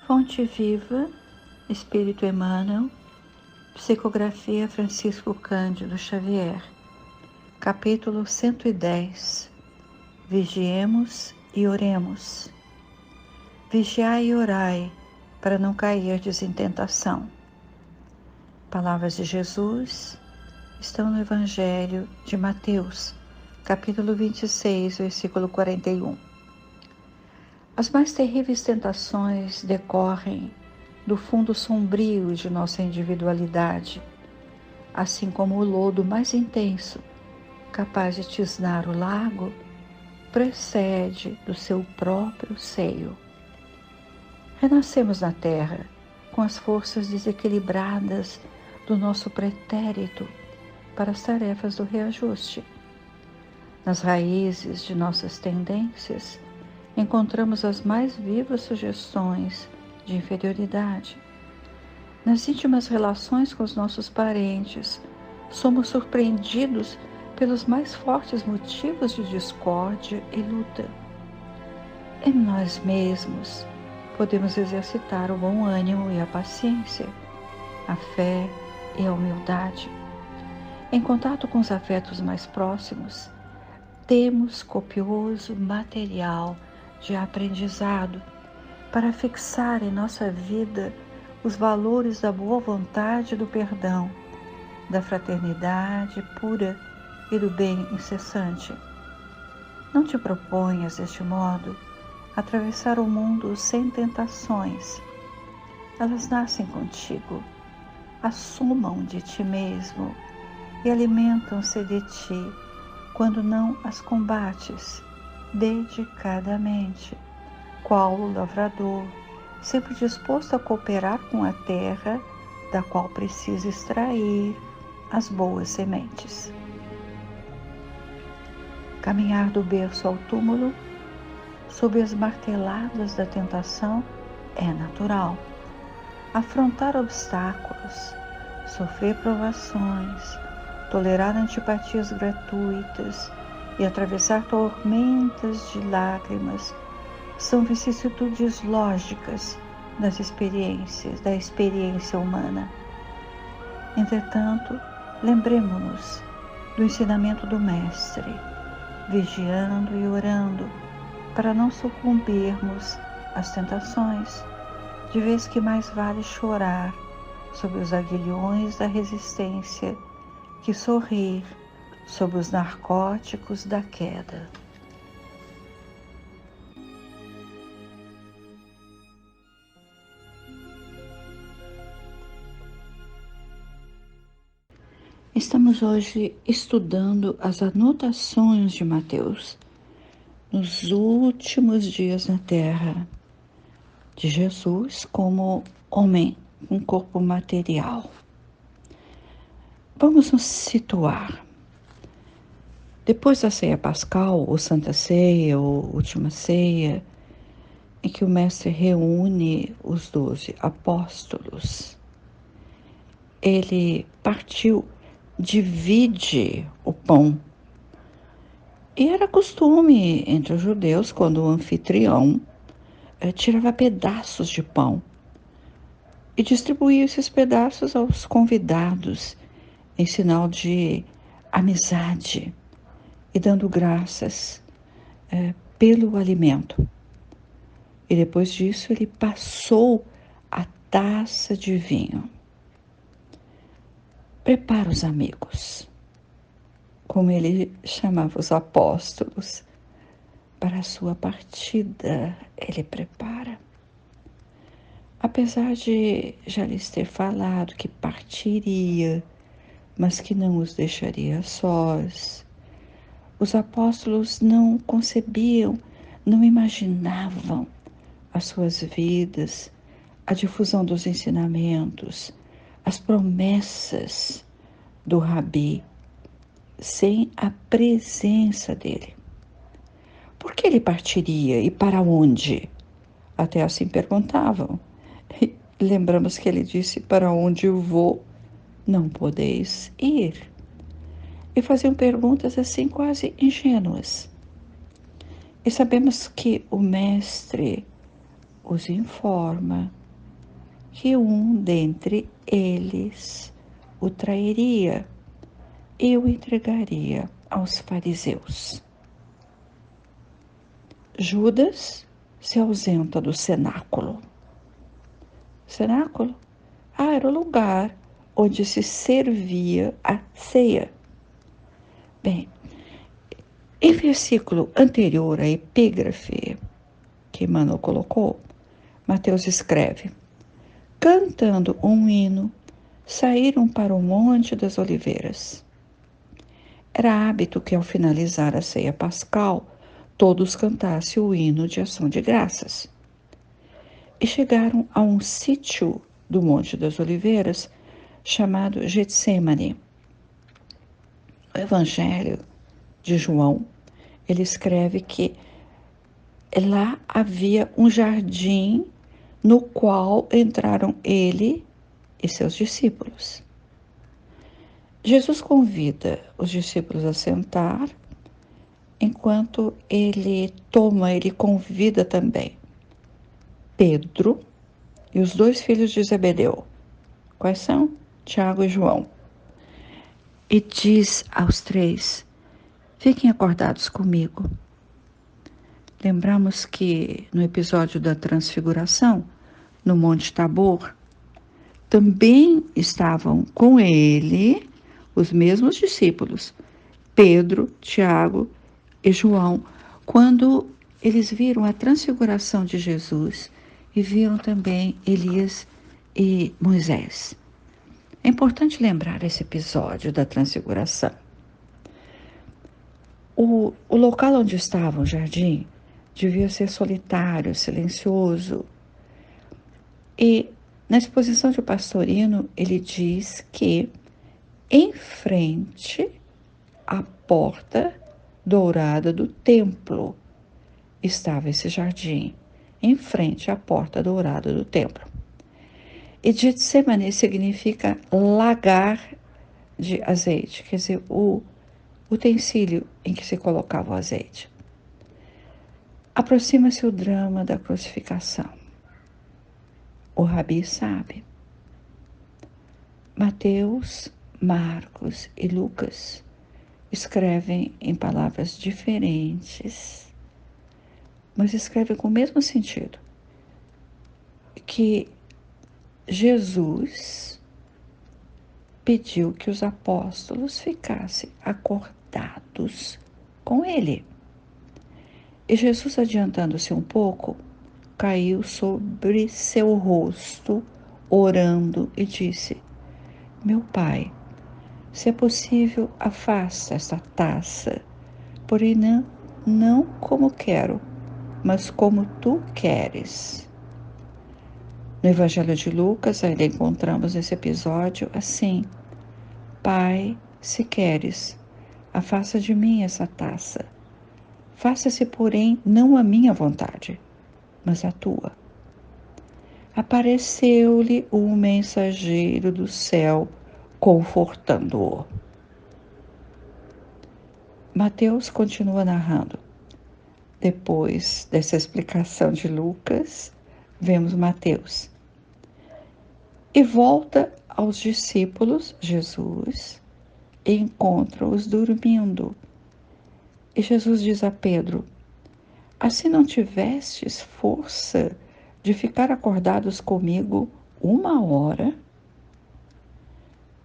Fonte Viva, Espírito Emmanuel, Psicografia Francisco Cândido Xavier, capítulo 110. Vigiemos e oremos. Vigiai e orai, para não cairdes em tentação. Palavras de Jesus estão no Evangelho de Mateus, capítulo 26, versículo 41. As mais terríveis tentações decorrem do fundo sombrio de nossa individualidade, assim como o lodo mais intenso, capaz de tisnar o lago, procede do seu próprio seio. Renascemos na terra com as forças desequilibradas do nosso pretérito para as tarefas do reajuste. Nas raízes de nossas tendências, encontramos as mais vivas sugestões de inferioridade. Nas íntimas relações com os nossos parentes, somos surpreendidos pelos mais fortes motivos de discórdia e luta. Em nós mesmos, podemos exercitar o bom ânimo e a paciência, a fé e a humildade. Em contato com os afetos mais próximos, temos copioso material de aprendizado para fixar em nossa vida os valores da boa vontade e do perdão, da fraternidade pura e do bem incessante. Não te proponhas, deste modo, atravessar o mundo sem tentações. Elas nascem contigo, assumam de ti mesmo e alimentam-se de ti quando não as combates dedicadamente, qual o lavrador, sempre disposto a cooperar com a terra, da qual precisa extrair as boas sementes. Caminhar do berço ao túmulo, sob as marteladas da tentação, é natural. Afrontar obstáculos, sofrer provações, tolerar antipatias gratuitas e atravessar tormentas de lágrimas são vicissitudes lógicas da experiência humana. Entretanto, lembremo-nos do ensinamento do Mestre, vigiando e orando, para não sucumbirmos às tentações, de vez que mais vale chorar sob os aguilhões da resistência que sorrir sob os narcóticos da queda. Estamos hoje estudando as anotações de Mateus nos últimos dias na Terra, de Jesus como homem com corpo material. Vamos nos situar. Depois da ceia pascal, ou Santa Ceia, ou Última Ceia, em que o Mestre reúne os 12 apóstolos, ele partiu, divide o pão. E era costume entre os judeus, quando o anfitrião tirava pedaços de pão e distribuía esses pedaços aos convidados em sinal de amizade e dando graças pelo alimento. E depois disso ele passou a taça de vinho. Prepara os amigos, como ele chamava os apóstolos, para a sua partida, ele prepara. Apesar de já lhes ter falado que partiria, mas que não os deixaria sós, os apóstolos não concebiam, não imaginavam as suas vidas, a difusão dos ensinamentos, as promessas do Rabi, sem a presença dele. Por que ele partiria e para onde? Até assim perguntavam. E lembramos que ele disse: para onde eu vou, não podeis ir. E faziam perguntas assim quase ingênuas. E sabemos que o Mestre os informa que um dentre eles o trairia e o entregaria aos fariseus. Judas se ausenta do cenáculo. Cenáculo? Era o lugar onde se servia a ceia. Bem, em versículo anterior à epígrafe que Emmanuel colocou, Mateus escreve: cantando um hino, saíram para o Monte das Oliveiras. Era hábito que, ao finalizar a ceia pascal, todos cantassem o hino de ação de graças. E chegaram a um sítio do Monte das Oliveiras chamado Getsêmani. O Evangelho de João, ele escreve que lá havia um jardim no qual entraram ele e seus discípulos. Jesus convida os discípulos a sentar, enquanto ele convida também Pedro e os 2 filhos de Zebedeu. Quais são? Tiago e João. E diz aos 3, fiquem acordados comigo. Lembramos que no episódio da Transfiguração, no Monte Tabor, também estavam com ele os mesmos discípulos, Pedro, Tiago e João, quando eles viram a transfiguração de Jesus e viram também Elias e Moisés. É importante lembrar esse episódio da transfiguração. O local onde estava o jardim devia ser solitário, silencioso. E na exposição de Pastorino, ele diz que em frente à porta dourada do templo estava esse jardim, em frente à porta dourada do templo. E Getsemane significa lagar de azeite, quer dizer, o utensílio em que se colocava o azeite. Aproxima-se o drama da crucificação. O Rabi sabe. Mateus, Marcos e Lucas escrevem em palavras diferentes, mas escrevem com o mesmo sentido, que Jesus pediu que os apóstolos ficassem acordados com ele. E Jesus, adiantando-se um pouco, caiu sobre seu rosto, orando, e disse: meu Pai, se é possível, afasta esta taça, porém não como quero, mas como tu queres. No Evangelho de Lucas, ainda encontramos esse episódio assim: Pai, se queres, afasta de mim essa taça. Faça-se, porém, não a minha vontade, mas a tua. Apareceu-lhe um mensageiro do céu, confortando-o. Mateus continua narrando. Depois dessa explicação de Lucas, vemos Mateus. E volta aos discípulos, Jesus, e encontra-os dormindo. E Jesus diz a Pedro: assim não tivestes força de ficar acordados comigo 1 hora?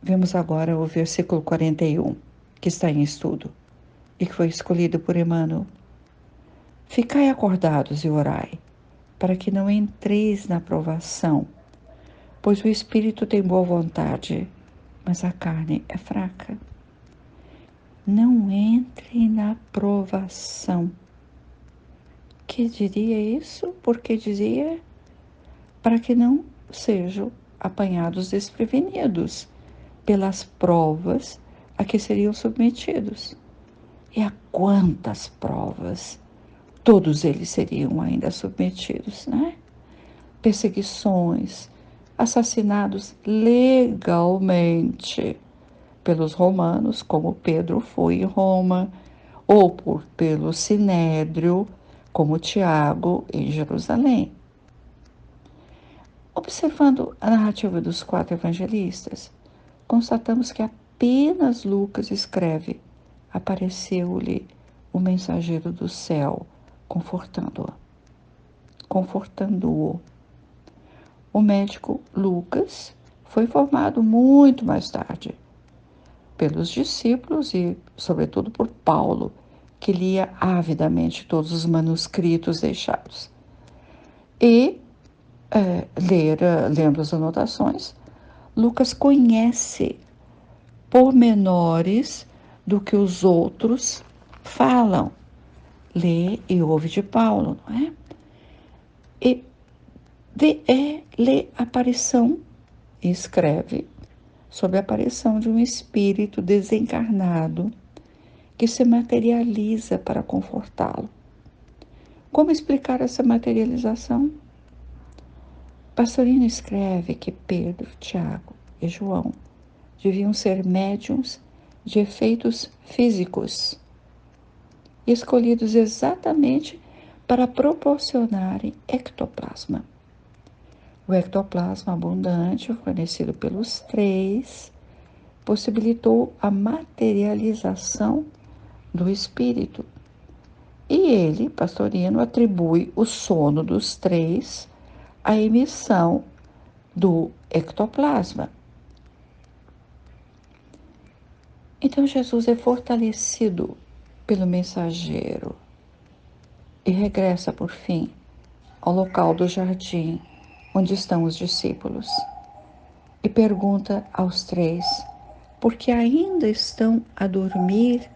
Vemos agora o versículo 41, que está em estudo, e que foi escolhido por Emmanuel. Ficai acordados e orai, para que não entreis na provação, pois o espírito tem boa vontade, mas a carne é fraca. Não entre na provação. Que diria isso? Porque dizia para que não sejam apanhados desprevenidos pelas provas a que seriam submetidos. E a quantas provas todos eles seriam ainda submetidos, né? Perseguições, assassinados legalmente pelos romanos, como Pedro foi em Roma, ou pelo Sinédrio, como Tiago em Jerusalém. Observando a narrativa dos 4 evangelistas, constatamos que apenas Lucas escreve: apareceu-lhe o mensageiro do céu, confortando-o. Confortando-o. O médico Lucas foi formado muito mais tarde pelos discípulos e, sobretudo, por Paulo, que lia avidamente todos os manuscritos deixados. E, lendo as anotações, Lucas conhece pormenores do que os outros falam. Lê e ouve de Paulo, não é? E lê a aparição e escreve sobre a aparição de um espírito desencarnado que se materializa para confortá-lo. Como explicar essa materialização? Pastorino escreve que Pedro, Tiago e João deviam ser médiuns de efeitos físicos, escolhidos exatamente para proporcionarem ectoplasma. O ectoplasma abundante, fornecido pelos 3, possibilitou a materialização do espírito. E ele, Pastorino, atribui o sono dos 3 à emissão do ectoplasma. Então Jesus é fortalecido pelo mensageiro e regressa, por fim, ao local do jardim onde estão os discípulos e pergunta aos 3 por que ainda estão a dormir,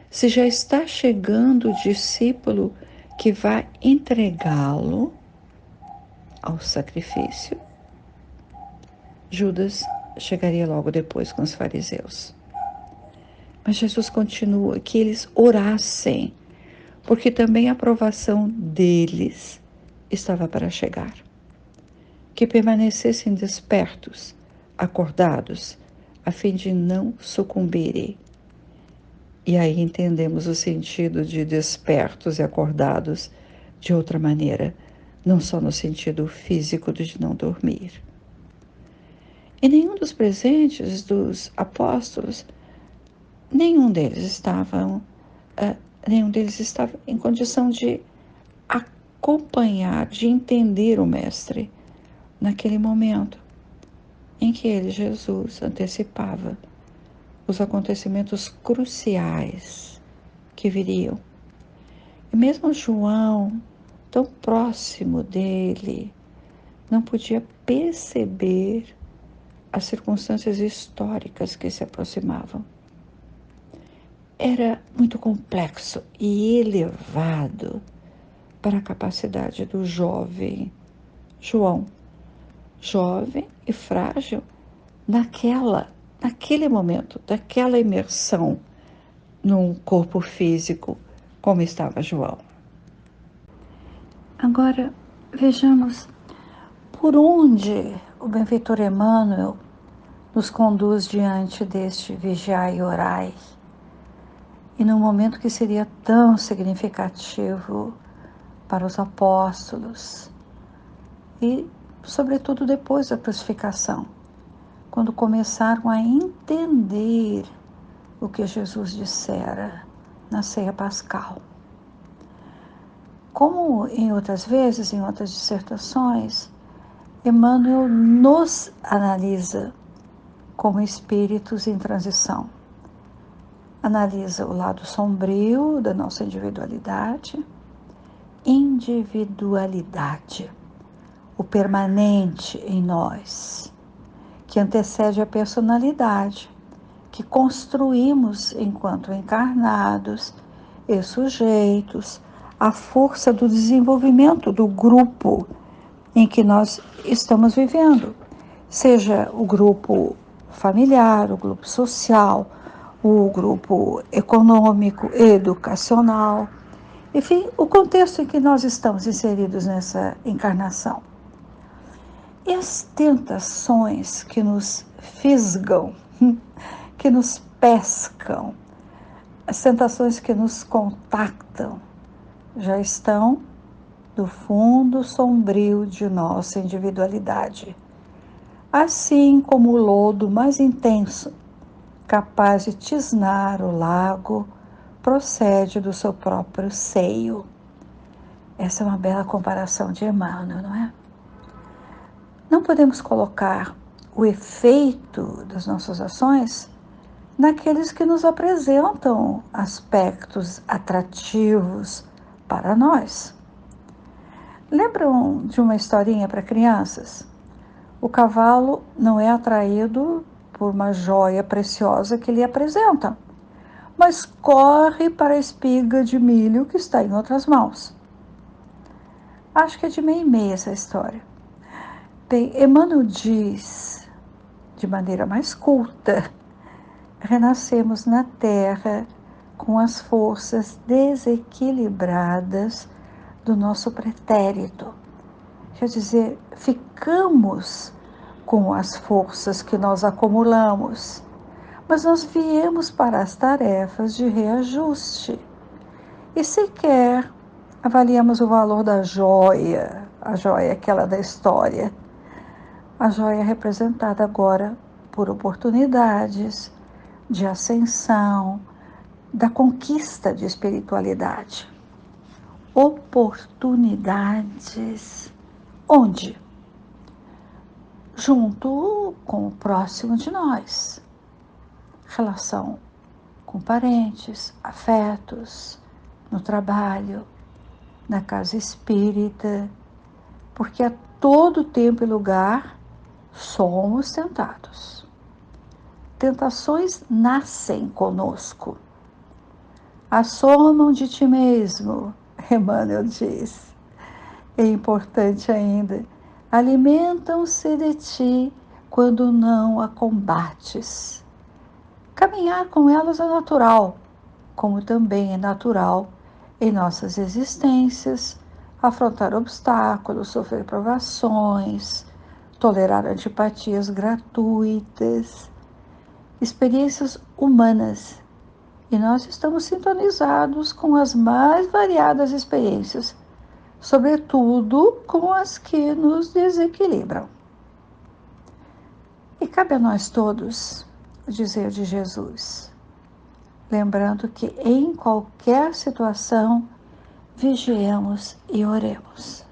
se já está chegando o discípulo que vai entregá-lo ao sacrifício. Judas chegaria logo depois com os fariseus. Mas Jesus continua que eles orassem, porque também a aprovação deles estava para chegar. Que permanecessem despertos, acordados, a fim de não sucumbirem. E aí entendemos o sentido de despertos e acordados de outra maneira, não só no sentido físico de não dormir. E nenhum dos presentes dos apóstolos, nenhum deles estava em condição de acompanhar, de entender o Mestre naquele momento em que ele, Jesus, antecipava os acontecimentos cruciais que viriam. E mesmo João, tão próximo dele, não podia perceber as circunstâncias históricas que se aproximavam. Era muito complexo e elevado para a capacidade do jovem João, jovem e frágil naquele momento, daquela imersão num corpo físico como estava João. Agora, vejamos por onde o benfeitor Emmanuel nos conduz diante deste vigiai e orai. E num momento que seria tão significativo para os apóstolos e, sobretudo, depois da crucificação, quando começaram a entender o que Jesus dissera na ceia pascal. Como em outras vezes, em outras dissertações, Emmanuel nos analisa como espíritos em transição. Analisa o lado sombrio da nossa individualidade, o permanente em nós, que antecede a personalidade, que construímos enquanto encarnados e sujeitos à força do desenvolvimento do grupo em que nós estamos vivendo, seja o grupo familiar, o grupo social, o grupo econômico, educacional, enfim, o contexto em que nós estamos inseridos nessa encarnação. E as tentações que nos fisgam, que nos pescam, as tentações que nos contactam, já estão do fundo sombrio de nossa individualidade, assim como o lodo mais intenso, capaz de tisnar o lago, procede do seu próprio seio. Essa é uma bela comparação de Emmanuel, não é? Não podemos colocar o efeito das nossas ações naqueles que nos apresentam aspectos atrativos para nós. Lembram de uma historinha para crianças? O cavalo não é atraído por uma joia preciosa que lhe apresentam, mas corre para a espiga de milho que está em outras mãos. Acho que é de meia e meia essa história. Bem, Emmanuel diz, de maneira mais culta, renascemos na Terra com as forças desequilibradas do nosso pretérito. Quer dizer, ficamos com as forças que nós acumulamos, mas nós viemos para as tarefas de reajuste. E sequer avaliamos o valor da joia, a joia aquela da história, a joia representada agora por oportunidades de ascensão, da conquista de espiritualidade. Oportunidades onde? Junto com o próximo de nós. Relação com parentes, afetos, no trabalho, na casa espírita, porque a todo tempo e lugar somos tentados. Tentações nascem conosco. Assomam de ti mesmo, Emmanuel diz. É importante ainda, alimentam-se de ti quando não a combates. Caminhar com elas é natural, como também é natural em nossas existências afrontar obstáculos, sofrer provações, tolerar antipatias gratuitas, experiências humanas. E nós estamos sintonizados com as mais variadas experiências, sobretudo com as que nos desequilibram. E cabe a nós todos dizer de Jesus, lembrando que em qualquer situação, vigiemos e oremos.